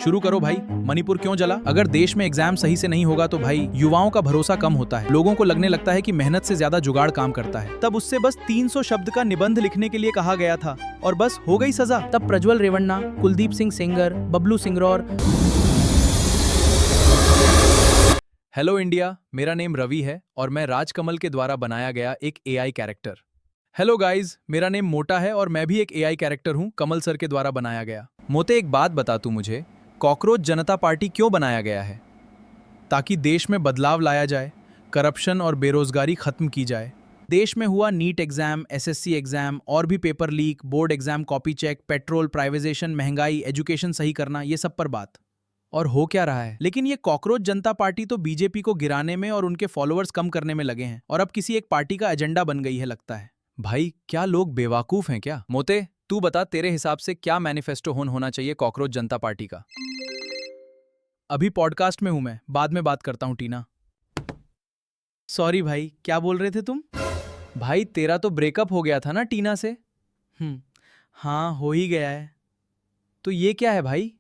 शुरू करो भाई। मणिपुर क्यों जला? अगर देश में एग्जाम सही से नहीं होगा तो भाई युवाओं का भरोसा कम होता है। लोगों को लगने लगता है कि मेहनत से ज्यादा जुगाड़ काम करता है। तब उससे बस 300 शब्द का निबंध लिखने के लिए कहा गया था और बस हो गई सजा। तब प्रज्वल रेवन्ना, कुलदीप सिंह सेंगर, बबलू सिंगरौर। हेलो इंडिया, मेरा नेम रवि है और मैं राजकमल के द्वारा बनाया गया एक एआई कैरेक्टर। हेलो गाइज, मेरा नेम मोटा है और मैं भी एक एआई कैरेक्टर हूँ, कमल सर के द्वारा बनाया गया। मोटे, एक बात बता तू मुझे, कॉकरोच जनता पार्टी क्यों बनाया गया है? ताकि देश में बदलाव लाया जाए, करप्शन और बेरोजगारी खत्म की जाए। देश में हुआ नीट एग्जाम, एसएससी एग्जाम और भी paper leak, board exam copy check, petrol, privatisation, महंगाई, एजुकेशन सही करना, ये सब पर बात। और हो क्या रहा है? लेकिन ये कॉकरोच जनता पार्टी तो बीजेपी को गिराने में और उनके फॉलोअर्स कम करने में लगे हैं और अब किसी एक पार्टी का एजेंडा बन गई है लगता है। भाई, क्या लोग बेवकूफ हैं क्या? मोते, तू बता, तेरे हिसाब से क्या मैनिफेस्टो होना चाहिए कॉकरोच जनता पार्टी का? अभी पॉडकास्ट में हूं मैं, बाद में बात करता हूं टीना। सॉरी भाई, क्या बोल रहे थे तुम? भाई, तेरा तो ब्रेकअप हो गया था ना टीना से? हाँ, हो ही गया है। तो ये क्या है भाई?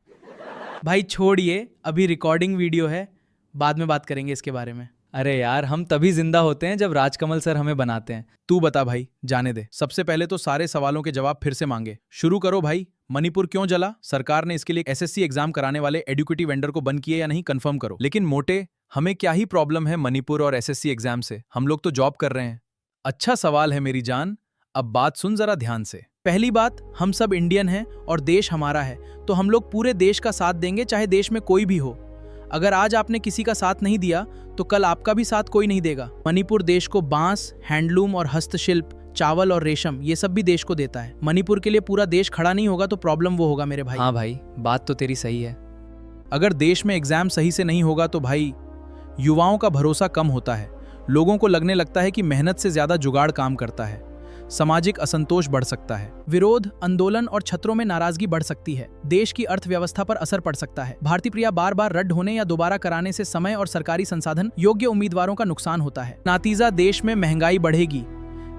भाई छोड़िए, अभी रिकॉर्डिंग वीडियो है, बाद में बात करेंगे इसके बारे में। अरे यार, हम तभी जिंदा होते हैं जब राजकमल सर हमें बनाते हैं। तू बता भाई, जाने दे। सबसे पहले तो सारे सवालों के जवाब फिर से मांगे। शुरू करो भाई। मणिपुर क्यों जला? सरकार ने इसके लिए एसएससी एग्जाम कराने वाले एडुकेटिव वेंडर को बंद किए या नहीं, कंफर्म करो। लेकिन मोटे, हमें क्या ही प्रॉब्लम है मणिपुर और एसएससी एग्जाम से? हम लोग तो जॉब कर रहे हैं। अच्छा सवाल है मेरी जान, अब बात सुन जरा ध्यान से। पहली बात, हम सब इंडियन हैं और देश हमारा है, तो हम लोग पूरे देश का साथ देंगे, चाहे देश में कोई भी हो। अगर आज आपने किसी का साथ नहीं दिया तो कल आपका भी साथ कोई नहीं देगा। मणिपुर देश को बांस, हैंडलूम और हस्तशिल्प, चावल और रेशम, ये सब भी देश को देता है। मणिपुर के लिए पूरा देश खड़ा नहीं होगा तो प्रॉब्लम वो होगा मेरे भाई। हाँ भाई, बात तो तेरी सही है। अगर देश में एग्जाम सही से नहीं होगा तो भाई युवाओं का भरोसा कम होता है। लोगों को लगने लगता है कि मेहनत से ज्यादा जुगाड़ काम करता है। सामाजिक असंतोष बढ़ सकता है। विरोध, आंदोलन और छत्रों में नाराजगी बढ़ सकती है। देश की अर्थव्यवस्था पर असर पड़ सकता है। भर्ती प्रक्रिया बार बार रद्द होने या दोबारा कराने से समय और सरकारी संसाधन योग्य उम्मीदवारों का नुकसान होता है। नतीजा, देश में महंगाई बढ़ेगी।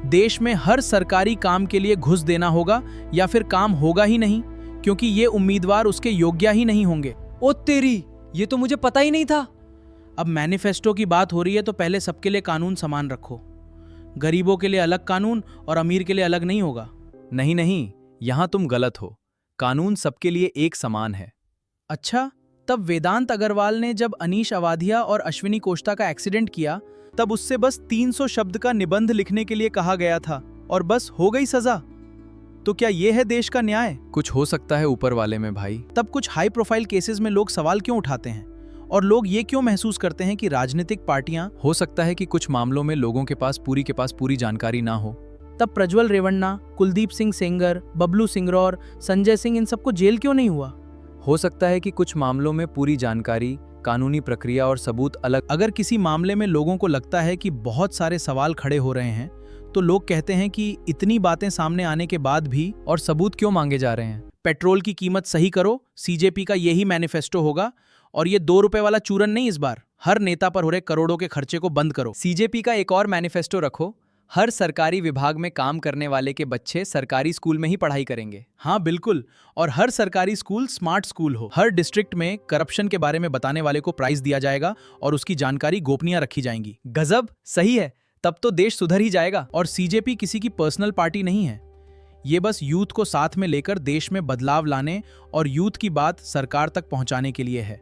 देश में हर सरकारी काम के लिए घुस देना होगा या फिर काम होगा ही नहीं, क्योंकि ये उम्मीदवार उसके योग्य ही नहीं होंगे। ओ तेरी, ये तो मुझे पता ही नहीं था। अब मैनिफेस्टो की बात हो रही है तो पहले सबके लिए कानून समान रखो। गरीबों के लिए अलग कानून और अमीर के लिए अलग नहीं होगा। नहीं नहीं, यहां तुम गलत हो। कानून सबके लिए एक समान है। अच्छा, तब वेदांत अग्रवाल ने जब अनीश अवाधिया और अश्विनी कोष्टा का एक्सीडेंट किया, तब उससे बस 300 शब्द का निबंध लिखने के लिए कहा गया था और बस हो गई सजा। तो क्या यह है देश का न्याय? कुछ हो सकता है ऊपर वाले में भाई। तब कुछ हाई प्रोफाइल केसेस में लोग सवाल क्यों उठाते हैं और लोग ये क्यों महसूस करते हैं कि राजनीतिक पार्टियां? हो सकता है कि कुछ मामलों में लोगों के पास पूरी जानकारी ना हो। तब प्रज्वल रेवन्ना, कुलदीप सिंह सेंगर, बबलू सिंगरौर, संजय सिंह, इन सबको जेल क्यों नहीं हुआ? हो सकता है कि कुछ मामलों में पूरी जानकारी, कानूनी प्रक्रिया और सबूत अलग। अगर किसी मामले में लोगों को लगता है कि बहुत सारे सवाल खड़े हो रहे हैं तो लोग कहते हैं कि इतनी बातें सामने आने के बाद भी और सबूत क्यों मांगे जा रहे हैं? पेट्रोल की कीमत सही करो, सीजेपी का यही मैनिफेस्टो होगा। और ये 2 रुपए वाला चूरन नहीं, इस बार हर नेता पर हो रहे करोड़ों के खर्चे को बंद करो। सीजेपी का एक और मैनिफेस्टो रखो, हर सरकारी विभाग में काम करने वाले के बच्चे सरकारी स्कूल में ही पढ़ाई करेंगे। हाँ बिल्कुल, और हर सरकारी स्कूल स्मार्ट स्कूल हो। हर डिस्ट्रिक्ट में करप्शन के बारे में बताने वाले को प्राइज दिया जाएगा और उसकी जानकारी गोपनीय रखी जाएंगी। गजब, सही है, तब तो देश सुधर ही जाएगा। और सीजेपी किसी की पर्सनल पार्टी नहीं है, ये बस यूथ को साथ में लेकर देश में बदलाव लाने और यूथ की बात सरकार तक पहुंचाने के लिए है।